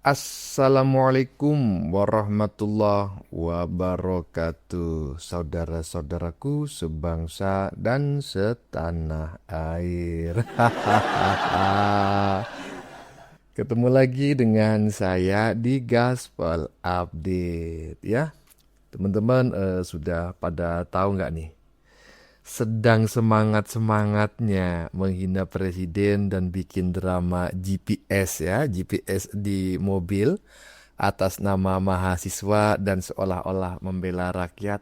Assalamualaikum warahmatullahi wabarakatuh. Saudara-saudaraku sebangsa dan setanah air. Ketemu lagi dengan saya di Gaspol Update ya. Teman-teman sudah pada tahu nggak nih? Sedang semangat-semangatnya menghina presiden dan bikin drama GPS ya, GPS di mobil atas nama mahasiswa dan seolah-olah membela rakyat.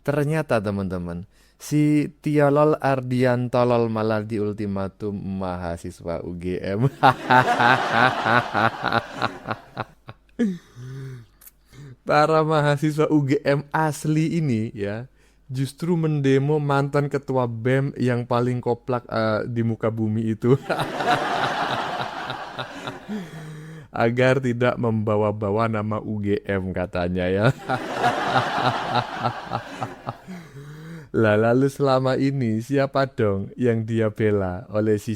Ternyata teman-teman, si Tiolol Ardian tolol malah di ultimatum mahasiswa UGM. Para mahasiswa UGM asli ini ya justru mendemo mantan ketua BEM yang paling koplak di muka bumi itu agar tidak membawa-bawa nama UGM katanya ya. Lah lalu selama ini siapa dong yang dia bela oleh si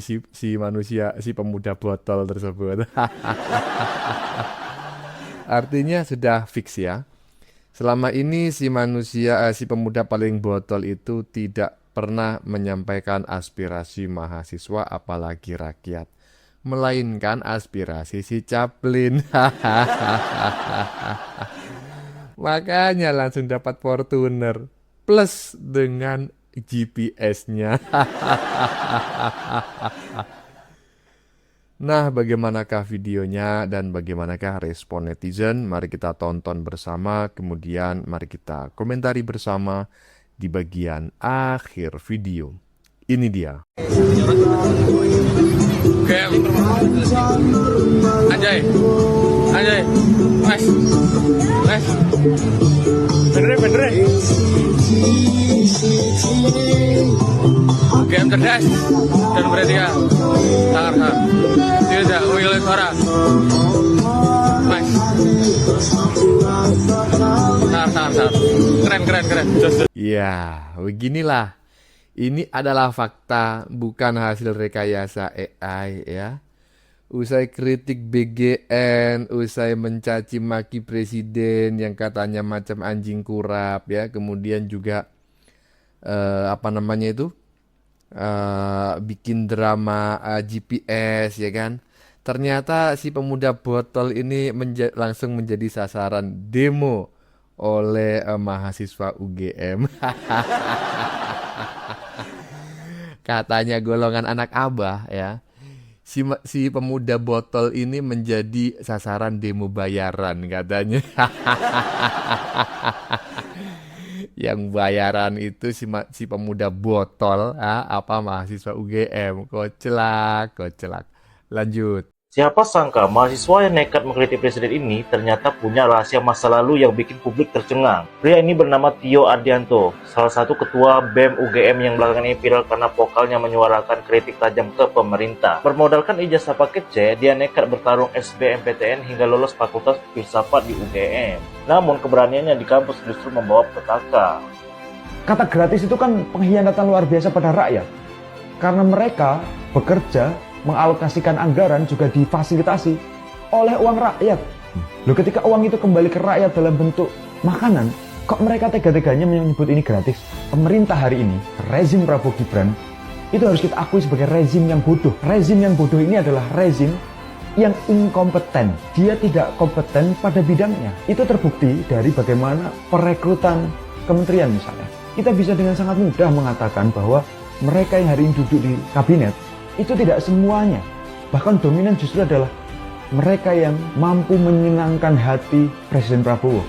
manusia, si pemuda botol tersebut? Artinya sudah fix ya. Selama ini si pemuda paling botol itu tidak pernah menyampaikan aspirasi mahasiswa apalagi rakyat, melainkan aspirasi si Caplin. Makanya langsung dapat Fortuner plus dengan GPS-nya. Nah, bagaimanakah videonya dan bagaimanakah respon netizen? Mari kita tonton bersama, kemudian mari kita komentari bersama di bagian akhir video. Ini dia. Oke, anjay, Mas, bener. Game cerdas dan beretika, sangat tidak memilih suara, Mas, sangat, keren. Ya, beginilah. Ini adalah fakta, bukan hasil rekayasa AI ya. Usai kritik BGN, usai mencaci maki presiden yang katanya macam anjing kurap ya, kemudian juga bikin drama GPS ya kan. Ternyata si pemuda botol ini langsung menjadi sasaran demo oleh mahasiswa UGM. Katanya golongan anak abah ya. Si pemuda botol ini menjadi sasaran demo bayaran katanya. Yang bayaran itu si pemuda botol, mahasiswa UGM. Koclak. Lanjut. Siapa sangka mahasiswa yang nekat mengkritik presiden ini ternyata punya rahasia masa lalu yang bikin publik tercengang. Pria ini bernama Tio Ardianto, salah satu ketua BEM UGM yang belakangan ini viral karena vokalnya menyuarakan kritik tajam ke pemerintah. Bermodalkan ijazah paket C, dia nekat bertarung SBMPTN hingga lolos Fakultas Filsafat di UGM. Namun keberaniannya di kampus justru membawa petaka. Kata gratis itu kan pengkhianatan luar biasa pada rakyat. Karena mereka bekerja mengalokasikan anggaran juga difasilitasi oleh uang rakyat. Loh, ketika uang itu kembali ke rakyat dalam bentuk makanan, kok mereka tega-teganya menyebut ini gratis? Pemerintah hari ini, rezim Prabowo Gibran, itu harus kita akui sebagai rezim yang bodoh. Rezim yang bodoh ini adalah rezim yang inkompeten. Dia tidak kompeten pada bidangnya. Itu terbukti dari bagaimana perekrutan kementerian misalnya. Kita bisa dengan sangat mudah mengatakan bahwa mereka yang hari ini duduk di kabinet itu tidak semuanya, bahkan dominan justru adalah mereka yang mampu menyenangkan hati Presiden Prabowo,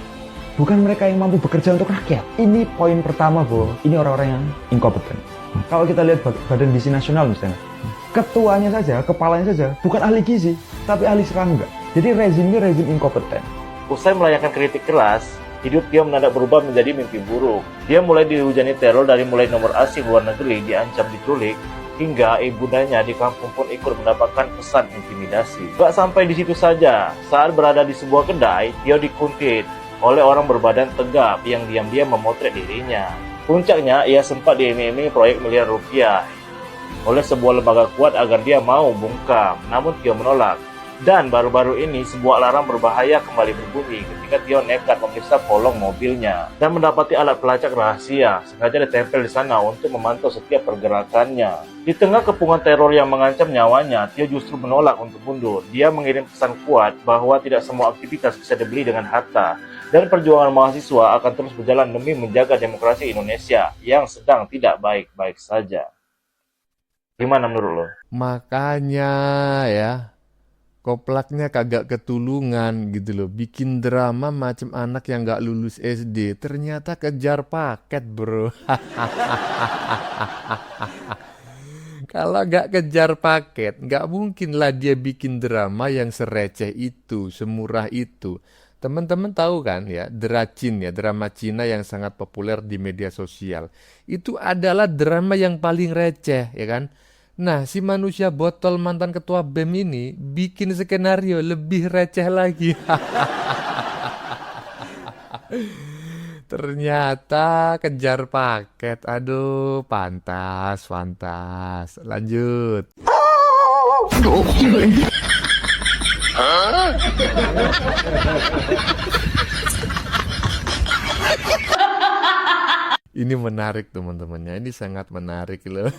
bukan mereka yang mampu bekerja untuk rakyat. Ini poin pertama bahwa ini orang-orang yang inkompeten. Kalau kita lihat Badan Gizi Nasional misalnya, ketuanya saja, kepalanya saja bukan ahli gizi, tapi ahli serangga. Jadi rezim ini rezim inkompeten. Usai melayangkan kritik keras, hidup Tio mendadak berubah menjadi mimpi buruk. Dia mulai dihujani teror dari mulai nomor asing luar negeri diancam diculik, hingga ibundanya di kampung pun ikut mendapatkan pesan intimidasi. Gak sampai di situ saja, saat berada di sebuah kedai, Tio dikuntit oleh orang berbadan tegap yang diam-diam memotret dirinya. Puncaknya, ia sempat diiming-iming proyek miliar rupiah oleh sebuah lembaga kuat agar dia mau bungkam. Namun Tio menolak. Dan baru-baru ini sebuah alarm berbahaya kembali berbunyi ketika Tio nekat memeriksa kolong mobilnya dan mendapati alat pelacak rahasia sengaja ditempel di sana untuk memantau setiap pergerakannya. Di tengah kepungan teror yang mengancam nyawanya, Tio justru menolak untuk mundur. Dia mengirim pesan kuat bahwa tidak semua aktivitas bisa dibeli dengan harta dan perjuangan mahasiswa akan terus berjalan demi menjaga demokrasi Indonesia yang sedang tidak baik-baik saja. Gimana menurut lo? Makanya ya, koplaknya kagak ketulungan gitu loh. Bikin drama macam anak yang gak lulus SD. Ternyata kejar paket, bro. Kalau gak kejar paket, gak mungkin lah dia bikin drama yang sereceh itu, semurah itu. Teman-teman tahu kan ya, Dracin ya, drama Cina yang sangat populer di media sosial. Itu adalah drama yang paling receh, ya kan? Nah, si manusia botol mantan ketua BEM ini bikin skenario lebih receh lagi. Ternyata kejar paket. Aduh, pantas, pantas. Lanjut. Ini menarik teman-temannya. Ini sangat menarik loh.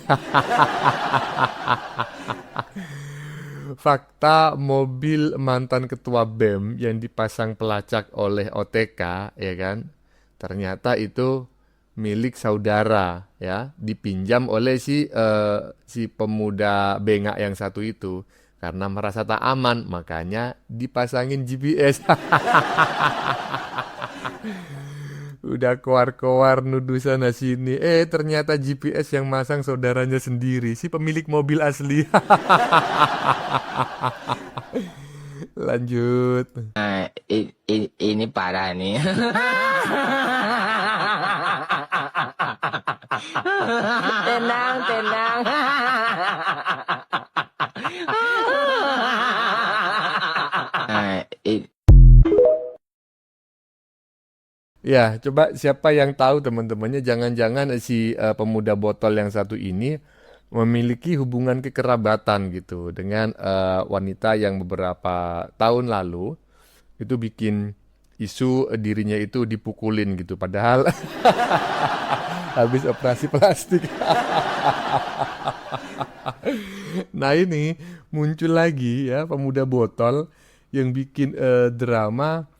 Fakta mobil mantan ketua BEM yang dipasang pelacak oleh OTK, ya kan? Ternyata itu milik saudara, ya, dipinjam oleh si pemuda bengak yang satu itu karena merasa tak aman, makanya dipasangin GPS. Udah keluar-keluar nuduh sana sini. Ternyata GPS yang masang saudaranya sendiri, si pemilik mobil asli. Lanjut. Ini parah nih. Tenang, tenang. Ya, coba siapa yang tahu teman-temannya, jangan-jangan si pemuda botol yang satu ini memiliki hubungan kekerabatan gitu dengan wanita yang beberapa tahun lalu itu bikin isu dirinya itu dipukulin gitu, padahal habis operasi plastik. Nah, ini muncul lagi ya pemuda botol yang bikin drama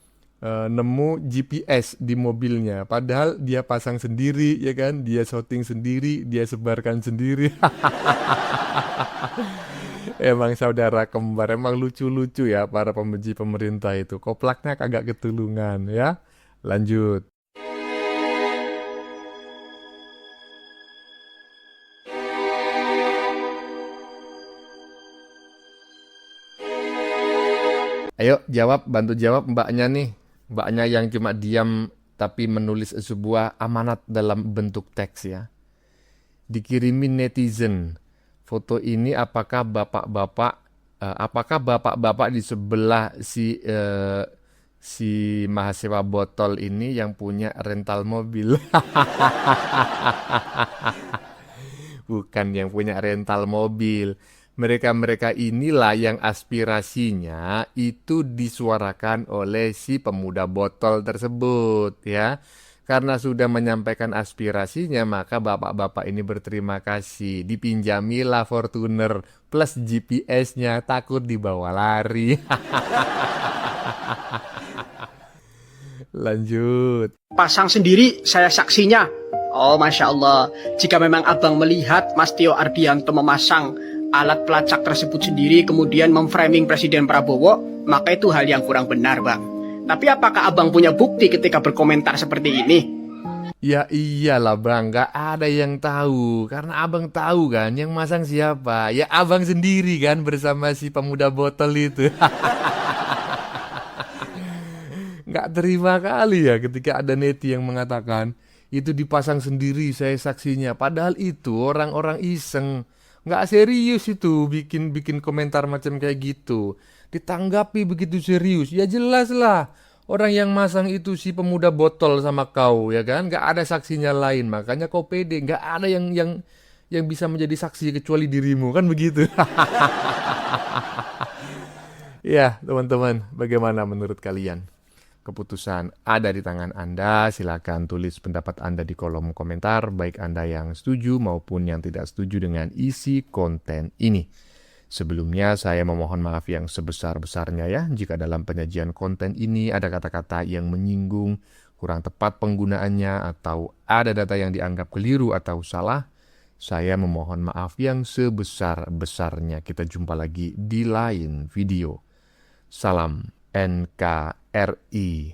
nemu GPS di mobilnya, padahal dia pasang sendiri, ya kan, dia shooting sendiri, dia sebarkan sendiri. Emang saudara kembar, emang lucu-lucu ya para pembenci pemerintah itu, koplaknya kagak ketulungan ya. Lanjut. Ayo jawab, bantu jawab mbaknya nih. Mbaknya yang cuma diam tapi menulis sebuah amanat dalam bentuk teks ya. Dikirimin netizen. Foto ini apakah bapak-bapak di sebelah si mahasiswa botol ini yang punya rental mobil? Bukan yang punya rental mobil. Mereka-mereka inilah yang aspirasinya itu disuarakan oleh si pemuda botol tersebut ya. Karena sudah menyampaikan aspirasinya, maka bapak-bapak ini berterima kasih. Dipinjamilah Fortuner plus GPS-nya, takut dibawa lari. Lanjut. Pasang sendiri, saya saksinya. Oh, Masya Allah. Jika memang abang melihat Mas Tio Ardianto memasang alat pelacak tersebut sendiri, kemudian memframing Presiden Prabowo, maka itu hal yang kurang benar, Bang. Tapi apakah abang punya bukti ketika berkomentar seperti ini? Ya iyalah bang, gak ada yang tahu. Karena abang tahu kan, yang masang siapa? Ya abang sendiri kan, bersama si pemuda botol itu. Gak terima kali ya ketika ada neti yang mengatakan, itu dipasang sendiri, saya saksinya. Padahal itu orang-orang iseng. Nggak serius itu bikin komentar macam kayak gitu. Ditanggapi begitu serius, ya jelas lah orang yang masang itu si pemuda botol sama kau, ya kan? Nggak ada saksinya lain, makanya kau pede. Nggak ada yang bisa menjadi saksi kecuali dirimu, kan begitu. Ya, teman-teman, bagaimana menurut kalian? Keputusan ada di tangan Anda. Silakan tulis pendapat Anda di kolom komentar, baik Anda yang setuju maupun yang tidak setuju dengan isi konten ini. Sebelumnya, saya memohon maaf yang sebesar-besarnya ya, jika dalam penyajian konten ini ada kata-kata yang menyinggung, kurang tepat penggunaannya, atau ada data yang dianggap keliru atau salah. Saya memohon maaf yang sebesar-besarnya. Kita jumpa lagi di lain video. Salam NKRI.